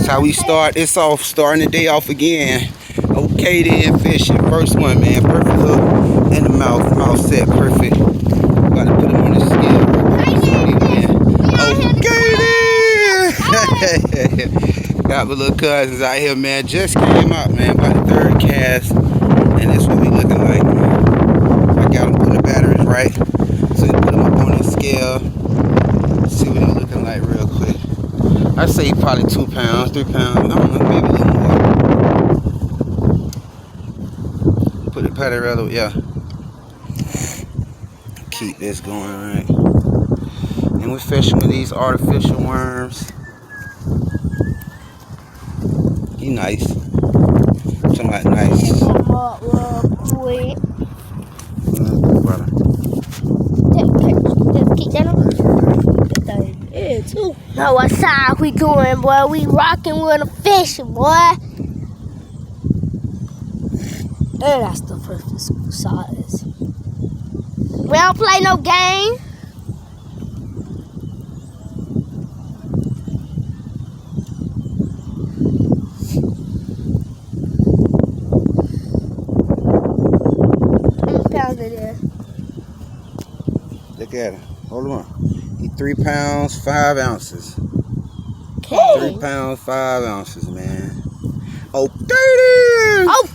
That's how we start this off, starting the day off again. Okay then, fishing. First one, man. Perfect hook in the mouth set perfect. About to put him on the scale. Okay then. Got my little cousins out here, man. Just came out, man. About the third cast. And this what we looking like, man. I got them putting the batteries right. So put them up on the scale. See what they're looking like real quick. I say probably 2 pounds, 3 pounds. I don't know, maybe a little more. Put the paddle, yeah. Keep this going, right? And we're fishing with these artificial worms. He nice. Somebody nice. Come up real quick. Brother. Just keep that on. Yeah, too. Now what side we going, boy? We rocking with a fishing, boy. And that's the perfect size. We don't play no game. How many pounds it is? Look at him. Hold on. He 3 pounds, 5 ounces. Okay. 3 pounds, 5 ounces, man. Oh, 30! Oh,